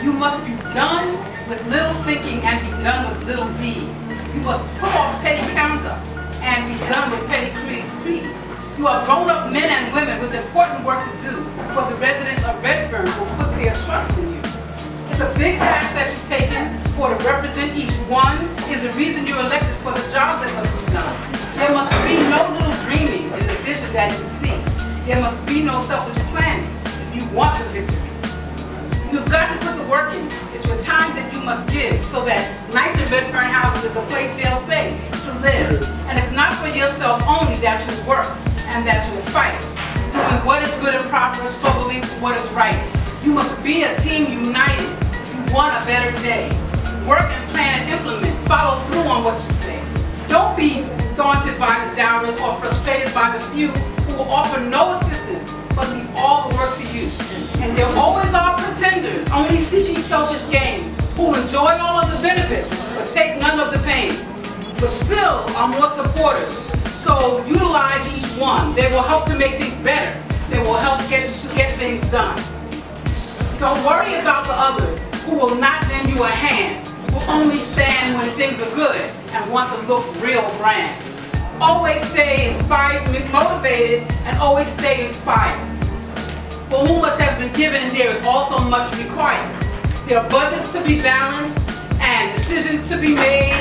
You must be done with little thinking and be done with little deeds. You must put off petty conduct and be done with petty creeds. You are grown-up men and women with important work to do for the residents of RedFern who put their trust in you. It's a big task that you've taken, for to represent each one is the reason you're elected for the jobs that must be done. There must be no little dreaming in the vision that you see. There must be no selfish planning if you want the victory. You've got to put the work in. It's your time that you must give so that nights in RedFern housing is the place they'll say to live. And it's not for yourself only that you work and that you fight, doing what is good and proper, struggling for what is right. You must be a team united if you want a better day. Work and plan and implement. Follow through on what you say. Don't be daunted by the doubters or frustrated by the few who will offer no assistance but leave all the work to you. And there always are pretenders, only seeking selfish gain, who enjoy all of the benefits but take none of the pain. But still are more supporters. So utilize each one. They will help to make things better. They will help to get things done. Don't worry about the others who will not lend you a hand, who only stand when things are good and want to look real grand. Always stay inspired, motivated, and always stay inspired. For whom much has been given, and there is also much required. There are budgets to be balanced and decisions to be made.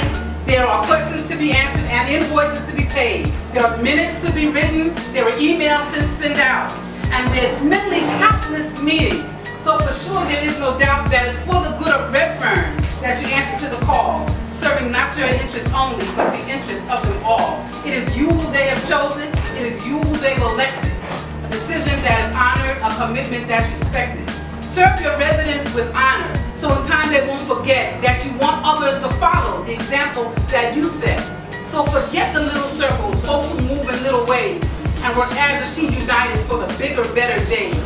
There are questions to be answered and invoices to be paid. There are minutes to be written. There are emails to send out. And there are many countless meetings. So for sure there is no doubt that it's for the good of RedFern that you answer to the call, serving not your interest only, but the interest of them all. It is you who they have chosen. It is you who they've elected. A decision that is honored, a commitment that's respected. Serve your residents with honor, so in time they won't forget that you want others to follow the example that you set. So forget the little circles, folks who move in little ways, and work as a team united for the bigger, better days.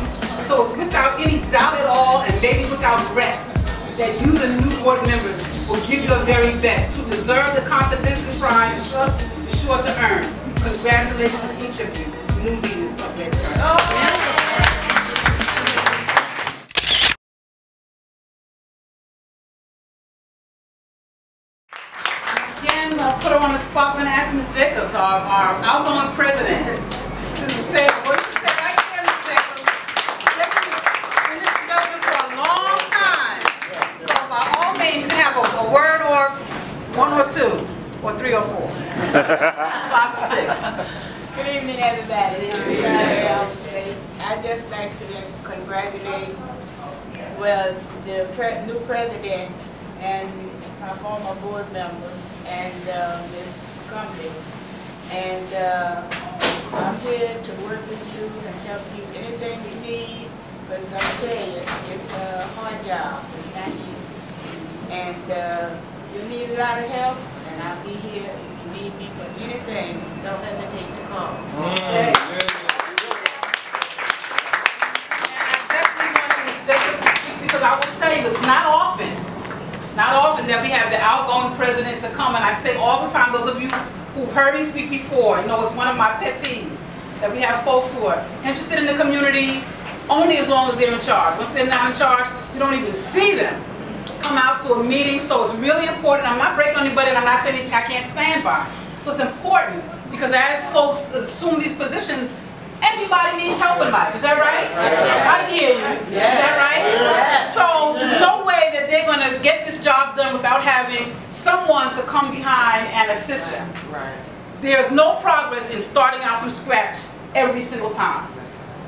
So it's without any doubt at all, and maybe without rest, that you, the new board members, will give your very best to deserve the confidence and pride and trust you're sure to earn. Congratulations to each of you, new leaders of RedFern. Again, I'll put her on the spot. I'm going to ask Ms. Jacobs, our outgoing president, to say what you said right there, Ms. Jacobs. She's been in this government for a long time. So by all means, you can have a word or one or two, or three or four, 5 or 6. Good evening, everybody. I'd just like to congratulate, well, the new president and my former board member and Ms. Kimberly. And I'm here to work with you and help you anything you need, but I'm going to tell you, it's a hard job. It's not easy. And you need a lot of help, and I'll be here if you need me for anything. Don't hesitate to call. Okay? Because I will tell you, it's not often that we have the outgoing president to come, and I say all the time, those of you who've heard me speak before, you know it's one of my pet peeves, that we have folks who are interested in the community only as long as they're in charge. Once they're not in charge, you don't even see them come out to a meeting, so it's really important. I'm not breaking on anybody, and I'm not saying anything I can't stand by. So it's important, because as folks assume these positions, everybody needs help in life. Is that right? I can hear you. Is that right? So there's no way that they're going to get this job done without having someone to come behind and assist them. There's no progress in starting out from scratch every single time.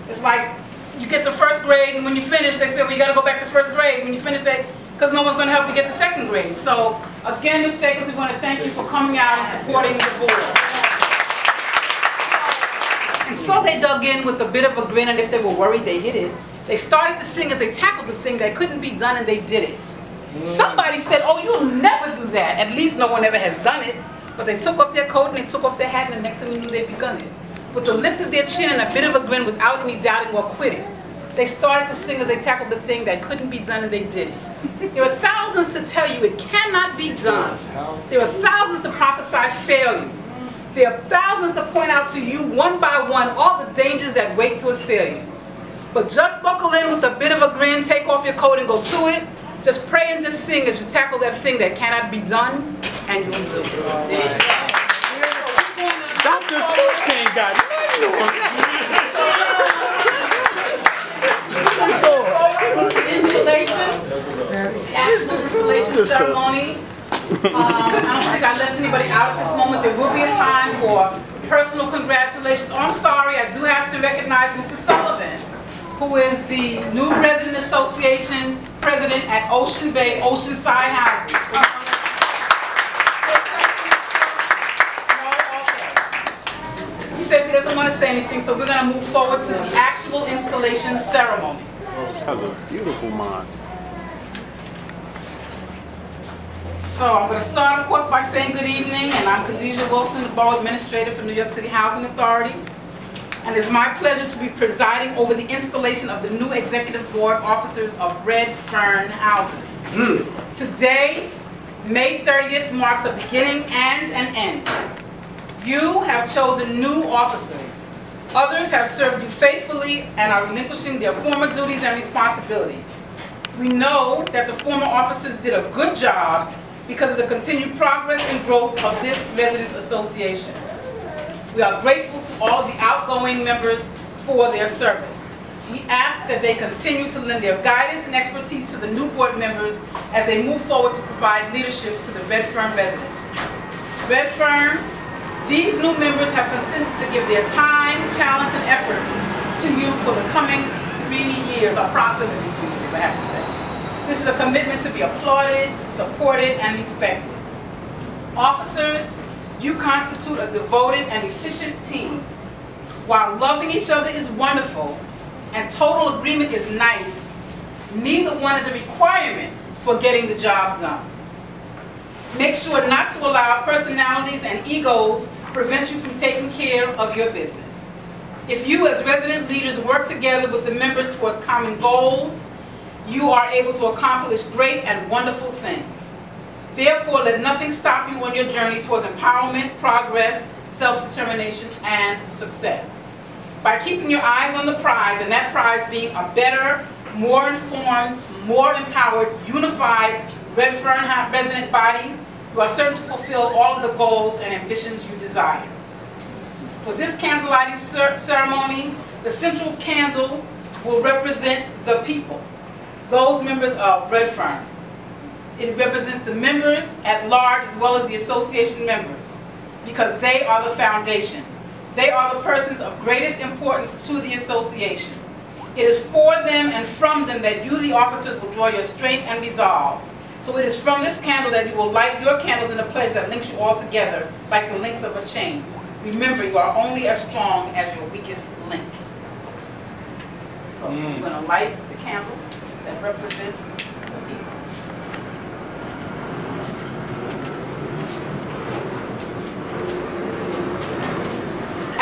It's like you get the first grade, and when you finish, they say, well, you got to go back to first grade. When you finish, because no one's going to help you get the second grade. So again, Ms. Jacobs, we want to thank you for coming out and supporting the board. And so they dug in with a bit of a grin, and if they were worried, they hit it. They started to sing as they tackled the thing that couldn't be done, and they did it. Somebody said, oh, you'll never do that. At least no one ever has done it. But they took off their coat, and they took off their hat, and the next thing you knew, they'd begun it. With the lift of their chin and a bit of a grin without any doubting or quitting. They started to sing as they tackled the thing that couldn't be done, and they did it. There are thousands to tell you it cannot be done. There are thousands to prophesy failure. There are thousands to point out to you one by one all the dangers that wait to assail you. But just buckle in with a bit of a grin, take off your coat and go to it. Just pray and just sing as you tackle that thing that cannot be done, and you'll do it. Dr. Seuss ain't got Installation, the actual installation ceremony. I don't think I left anybody out at this moment. There will be a time for personal congratulations. Oh, I'm sorry, I do have to recognize Mr. Sullivan, who is the new Resident Association president at Ocean Bay, Oceanside Housing. He says he doesn't want to say anything, so we're going to move forward to the actual installation ceremony. Has a beautiful mind. So I'm going to start, of course, by saying good evening, and I'm Khadijah Wilson, the Borough Administrator for New York City Housing Authority. And it's my pleasure to be presiding over the installation of the new Executive Board officers of RedFern Houses. Today, May 30th, marks a beginning and an end. You have chosen new officers. Others have served you faithfully and are relinquishing their former duties and responsibilities. We know that the former officers did a good job because of the continued progress and growth of this Residents Association. We are grateful to all of the outgoing members for their service. We ask that they continue to lend their guidance and expertise to the new board members as they move forward to provide leadership to the RedFern residents. RedFern, these new members have consented to give their time, talents, and efforts to you for the coming 3 years, approximately 3 years, I have to say. This is a commitment to be applauded, supported, and respected. Officers, you constitute a devoted and efficient team. While loving each other is wonderful and total agreement is nice, neither one is a requirement for getting the job done. Make sure not to allow personalities and egos prevent you from taking care of your business. If you as resident leaders work together with the members toward common goals, you are able to accomplish great and wonderful things. Therefore, let nothing stop you on your journey towards empowerment, progress, self-determination, and success. By keeping your eyes on the prize, and that prize being a better, more informed, more empowered, unified RedFern resident body, you are certain to fulfill all of the goals and ambitions you desire. For this candle lighting ceremony, the central candle will represent the people, those members of RedFern. It represents the members at large as well as the association members, because they are the foundation. They are the persons of greatest importance to the association. It is for them and from them that you, the officers, will draw your strength and resolve. So it is from this candle that you will light your candles in a pledge that links you all together like the links of a chain. Remember, you are only as strong as your weakest link. So I'm going to light the candle that represents the people.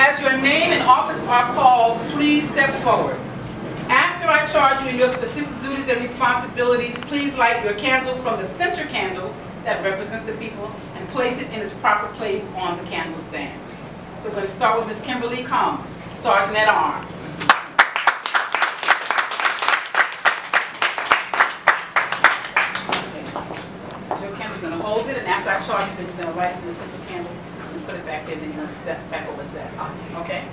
As your name and office are called, please step forward. After I charge you in your specific duties and responsibilities, please light your candle from the center candle that represents the people and place it in its proper place on the candle stand. So we're going to start with Ms. Kimberly Combs, Sergeant at Arms. This is your candle. You're going to hold it, and after I charge you, then you're going to light it from the center candle and put it back there, and then you're going to step back over to that side. Okay?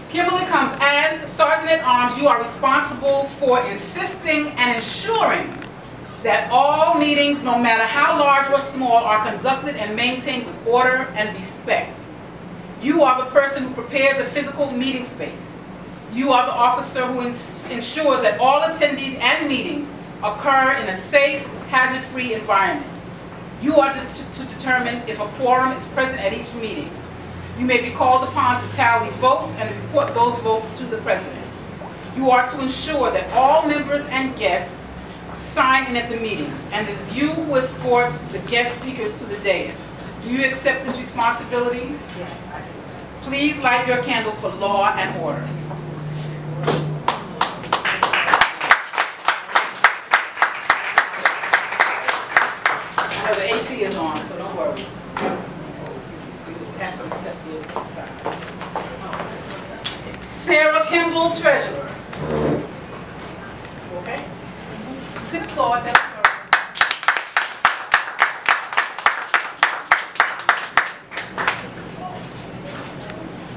Kimberly Combs, as Sergeant at Arms, you are responsible for insisting and ensuring that all meetings, no matter how large or small, are conducted and maintained with order and respect. You are the person who prepares the physical meeting space. You are the officer who ensures that all attendees and meetings occur in a safe, hazard-free environment. You are to determine if a quorum is present at each meeting. You may be called upon to tally votes and report those votes to the President. You are to ensure that all members and guests sign in at the meetings, and it is you who escorts the guest speakers to the dais. Do you accept this responsibility? Yes, I do. Please light your candle for law and order. I know the AC is on, so don't worry. Sarah Kimball, Treasurer. Okay? Good applaud. That's her.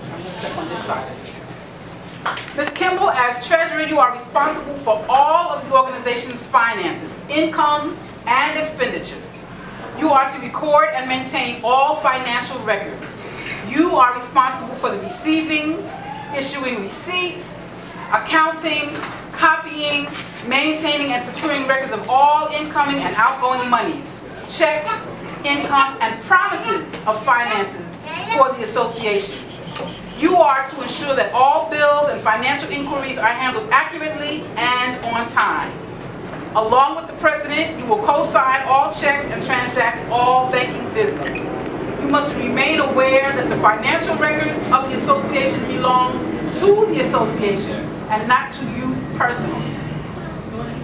I'm going to step on this side. Ms. Kimball, as treasurer, you are responsible for all of the organization's finances, income, and expenditures. You are to record and maintain all financial records. You are responsible for the receiving, issuing receipts, accounting, copying, maintaining, and securing records of all incoming and outgoing monies, checks, income, and promises of finances for the association. You are to ensure that all bills and financial inquiries are handled accurately and on time. Along with the president, you will co-sign all checks and transact all banking business. You must remain aware that the financial records of the association belong to the association and not to you personally.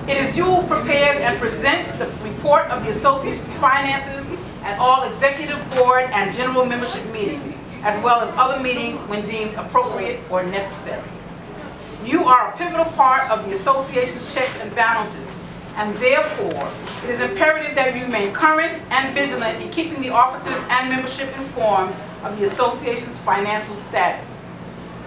It is you who prepares and presents the report of the association's finances at all executive board and general membership meetings, as well as other meetings when deemed appropriate or necessary. You are a pivotal part of the association's checks and balances, and therefore, it is imperative that you remain current and vigilant in keeping the officers and membership informed of the association's financial status.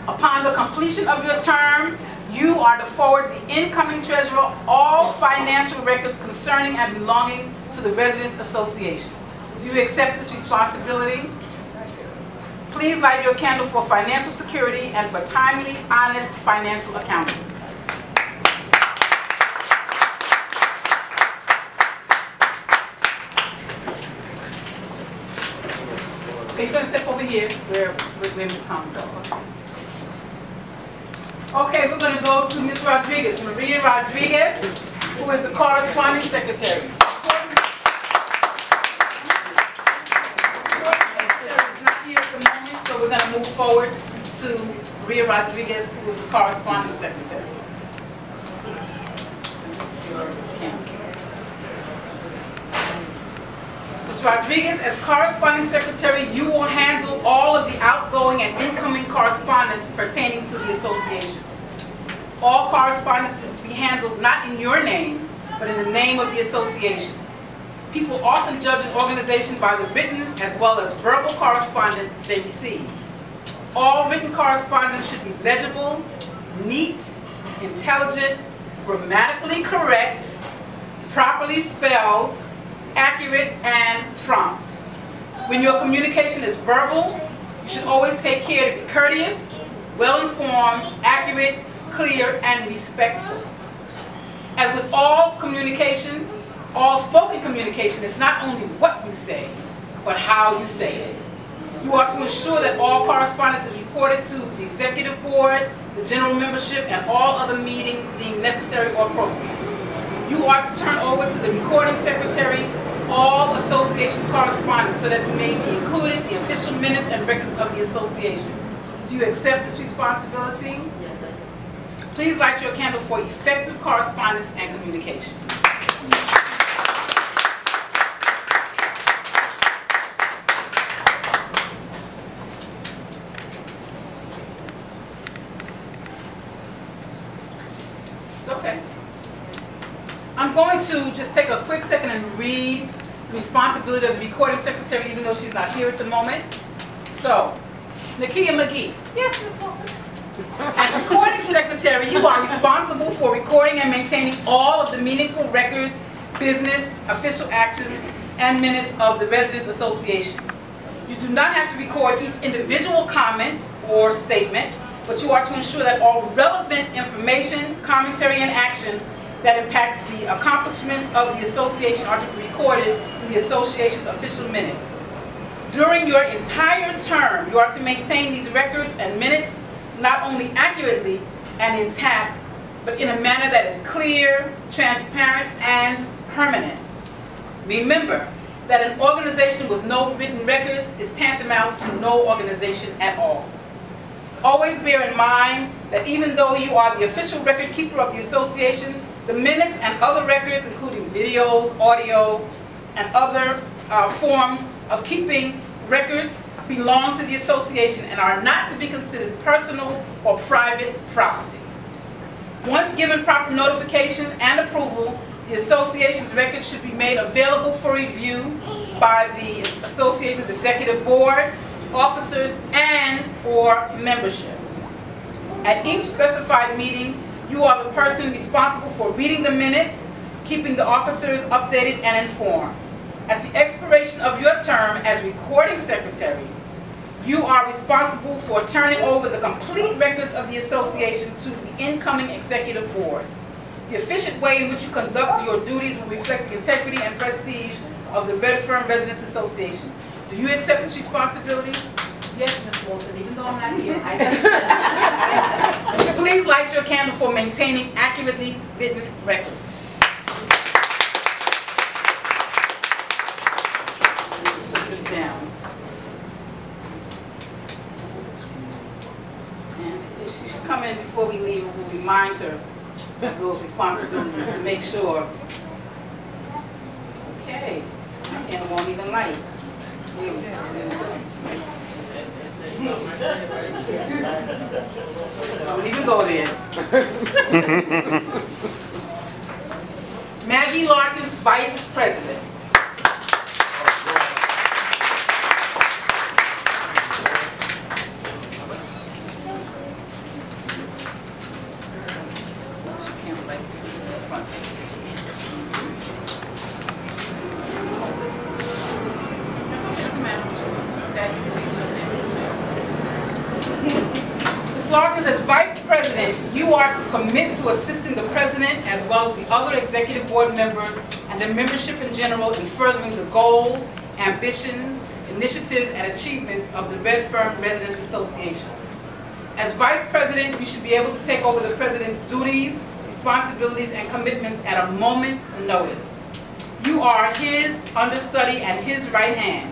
Upon the completion of your term, you are to forward the incoming treasurer all financial records concerning and belonging to the Residents Association. Do you accept this responsibility? Please light your candle for financial security and for timely, honest financial accounting. Okay, you're going to step over here where Ms. Combs is. Okay, we're going to go to Ms. Rodriguez, Maria Rodriguez, who is the corresponding secretary. So we're going to move forward to Maria Rodriguez, who is the corresponding secretary. This is your camera. Ms. Rodriguez, as corresponding secretary, you will handle all of the outgoing and incoming correspondence pertaining to the association. All correspondence is to be handled not in your name, but in the name of the association. People often judge an organization by the written as well as verbal correspondence they receive. All written correspondence should be legible, neat, intelligent, grammatically correct, properly spelled, accurate, and prompt. When your communication is verbal, you should always take care to be courteous, well-informed, accurate, clear, and respectful. As with all communication, all spoken communication is not only what you say, but how you say it. You are to ensure that all correspondence is reported to the executive board, the general membership, and all other meetings deemed necessary or appropriate. You are to turn over to the recording secretary all association correspondence so that it may be included in the official minutes and records of the association. Do you accept this responsibility? Yes, I do. Please light your candle for effective correspondence and communication. It's okay. I'm going to just take a quick second and read the responsibility of the recording secretary, even though she's not here at the moment. So, Nakia McGee. Yes, Ms. Wilson. As recording secretary, you are responsible for recording and maintaining all of the meaningful records, business, official actions, and minutes of the Residents Association. You do not have to record each individual comment or statement, but you are to ensure that all relevant information, commentary, and action that impacts the accomplishments of the association are to be recorded in the association's official minutes. During your entire term, you are to maintain these records and minutes not only accurately and intact, but in a manner that is clear, transparent, and permanent. Remember that an organization with no written records is tantamount to no organization at all. Always bear in mind that even though you are the official record keeper of the association, the minutes and other records, including videos, audio, and other forms of keeping records, belong to the association and are not to be considered personal or private property. Once given proper notification and approval, the association's records should be made available for review by the association's executive board, officers, and/or membership. At each specified meeting, you are the person responsible for reading the minutes, keeping the officers updated and informed. At the expiration of your term as recording secretary, you are responsible for turning over the complete records of the association to the incoming executive board. The efficient way in which you conduct your duties will reflect the integrity and prestige of the RedFern Residents Association. Do you accept this responsibility? Yes, Ms. Wilson, even though I'm not here. Please light your candle for maintaining accurately written records. Put this down. And if she should come in before we leave, we'll remind her of those responsibilities to make sure. Okay, my candle won't even light. Here we go. Don't even go there. Maggie Larkins, Vice President. As Vice President, you are to commit to assisting the President as well as the other Executive Board members and the membership in general in furthering the goals, ambitions, initiatives, and achievements of the RedFern Residents Association. As Vice President, you should be able to take over the President's duties, responsibilities, and commitments at a moment's notice. You are his understudy and his right hand.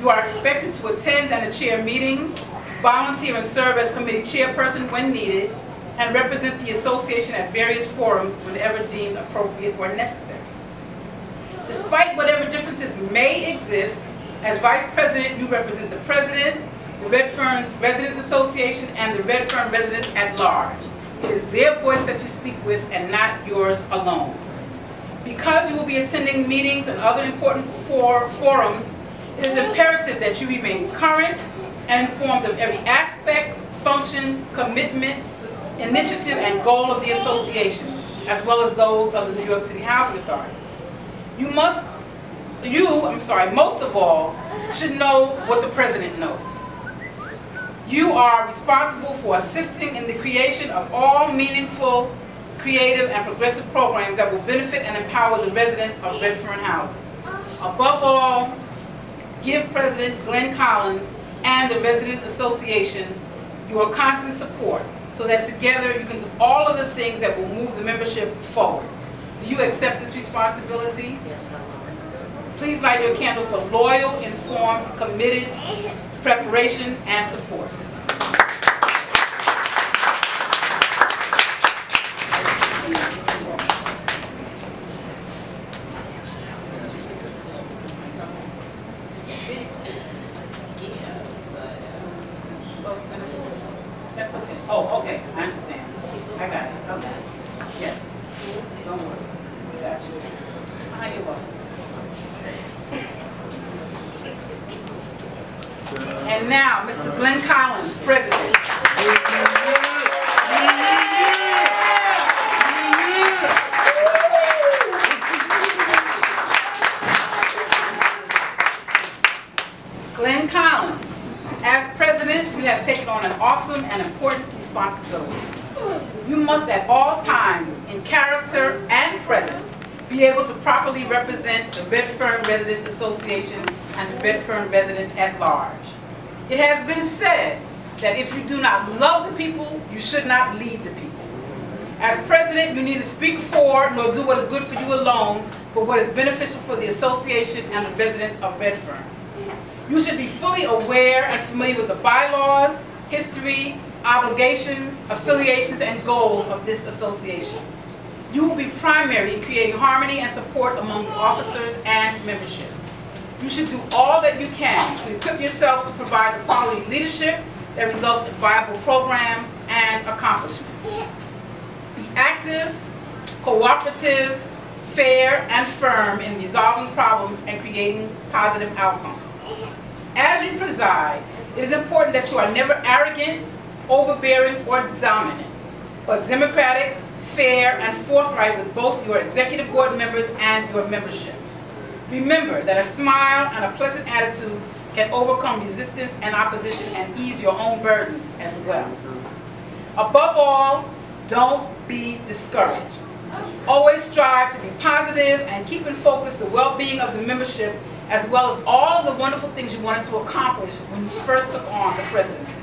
You are expected to attend and chair meetings, volunteer and serve as committee chairperson when needed, and represent the association at various forums whenever deemed appropriate or necessary. Despite whatever differences may exist, as Vice President, you represent the President, the RedFern's Residents Association, and the RedFern residents at large. It is their voice that you speak with and not yours alone. Because you will be attending meetings and other important forums, it is imperative that you remain current and informed of every aspect, function, commitment, initiative, and goal of the association, as well as those of the New York City Housing Authority. Most of all, should know what the President knows. You are responsible for assisting in the creation of all meaningful, creative, and progressive programs that will benefit and empower the residents of RedFern houses. Above all, give President Glenn Collins and the Resident Association your constant support so that together you can do all of the things that will move the membership forward. Do you accept this responsibility? Yes, I will. Please light your candle for loyal, informed, committed preparation and support. That's okay. Oh, okay. I understand. I got it. Okay. Yes. Don't worry. We got you. You're welcome. And now, Mr. Glenn Collins, President. Glenn Collins, as President, you have taken on an awesome and important responsibility. You must at all times, in character and presence, be able to properly represent the RedFern Residents Association and the RedFern residents at large. It has been said that if you do not love the people, you should not lead the people. As President, you neither speak for nor do what is good for you alone, but what is beneficial for the association and the residents of RedFern. You should be fully aware and familiar with the bylaws, history, obligations, affiliations, and goals of this association. You will be primary in creating harmony and support among the officers and membership. You should do all that you can to equip yourself to provide the quality leadership that results in viable programs and accomplishments. Be active, cooperative, fair, and firm in resolving problems and creating positive outcomes. As you preside, it is important that you are never arrogant, overbearing, or dominant, but democratic, fair, and forthright with both your executive board members and your membership. Remember that a smile and a pleasant attitude can overcome resistance and opposition and ease your own burdens as well. Above all, don't be discouraged. Always strive to be positive and keep in focus the well-being of the membership as well as all of the wonderful things you wanted to accomplish when you first took on the presidency.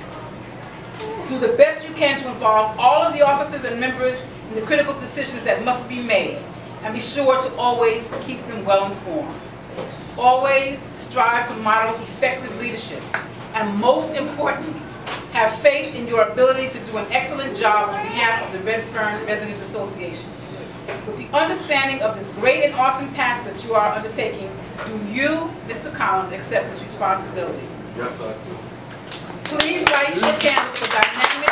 Do the best you can to involve all of the officers and members in the critical decisions that must be made, and be sure to always keep them well informed. Always strive to model effective leadership, and most importantly, have faith in your ability to do an excellent job on behalf of the RedFern Residents Association. With the understanding of this great and awesome task that you are undertaking, do you, Mr. Collins, accept this responsibility? Yes, I do. Please light your candles for dynamic,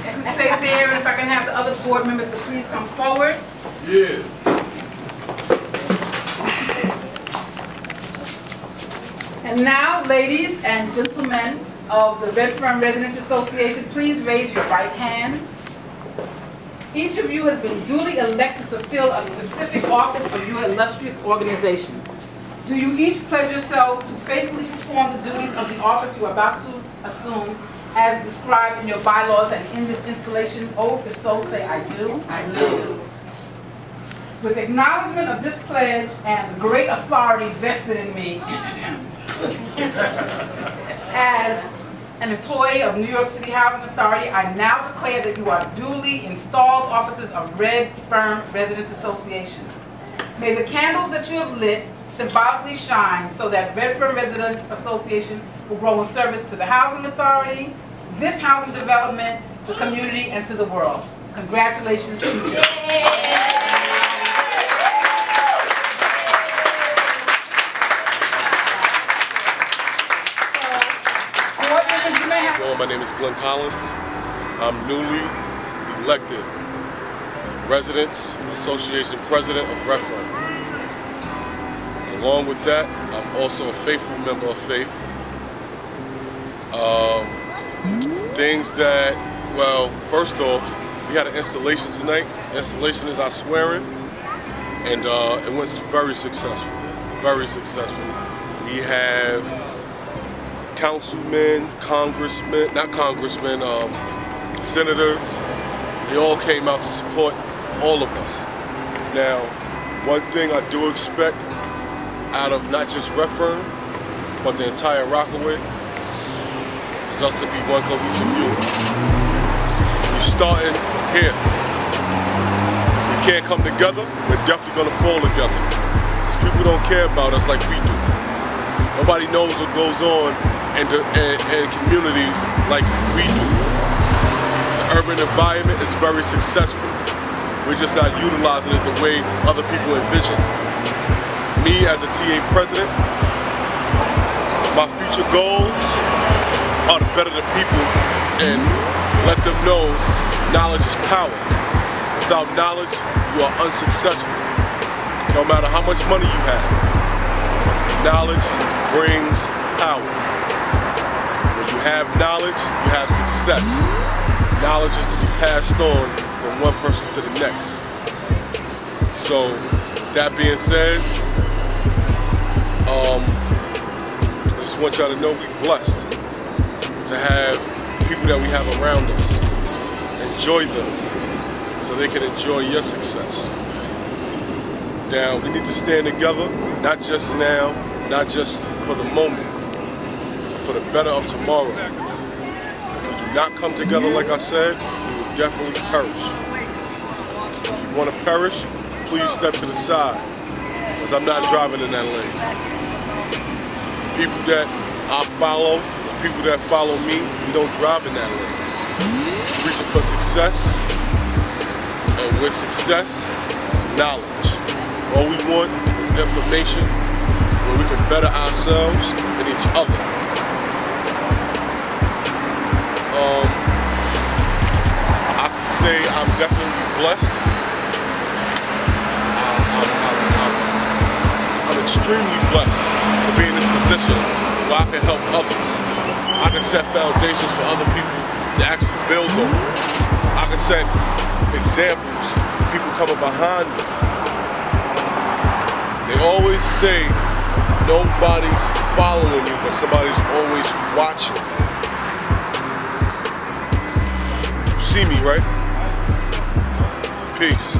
and stay there, and if I can have the other board members to please come forward. Yeah. And now, ladies and gentlemen of the RedFern Residents Association, please raise your right hand. Each of you has been duly elected to fill a specific office of your illustrious organization. Do you each pledge yourselves to faithfully perform the duties of the office you are about to assume as described in your bylaws and in this installation oath? If so, say, I do. I do. With acknowledgement of this pledge and the great authority vested in me as an employee of New York City Housing Authority, I now declare that you are duly installed officers of RedFern Residents Association. May the candles that you have lit symbolically shine so that RedFern Residents Association will grow in service to the Housing Authority, this housing development, the community, and to the world. Congratulations to you. Hello, my name is Glenn Collins. I'm newly elected Residents Association President of RedFern. Along with that, I'm also a faithful member of Faith. Things that, well, first off, we had an installation tonight. Installation is our swearing, and it was very successful, very successful. We have councilmen, congressmen, not congressmen, senators. They all came out to support all of us. Now, one thing I do expect out of not just RedFern, but the entire Rockaway, is us to be one cohesive unit. We're starting here. If we can't come together, we're definitely gonna fall together. Because people don't care about us like we do. Nobody knows what goes on in communities like we do. The urban environment is very successful. We're just not utilizing it the way other people envision. Me as a TA president, my future goals are to better the people and let them know knowledge is power. Without knowledge, you are unsuccessful. No matter how much money you have, knowledge brings power. When you have knowledge, you have success. Knowledge is to be passed on from one person to the next. So, that being said, I just want y'all to know we're blessed to have people that we have around us. Enjoy them so they can enjoy your success. Now, we need to stand together, not just now, not just for the moment, but for the better of tomorrow. If we do not come together, like I said, we will definitely perish. If you want to perish, please step to the side, because I'm not driving in that lane. The people that I follow, the people that follow me, we don't drive in that lane. We're reaching for success, and with success, knowledge. All we want is information where we can better ourselves and each other. definitely blessed. I'm extremely blessed to be in this position where I can help others. I can set foundations for other people to actually build on. I can set examples for people coming behind me. They always say nobody's following you, but somebody's always watching. You see me, right? Peace.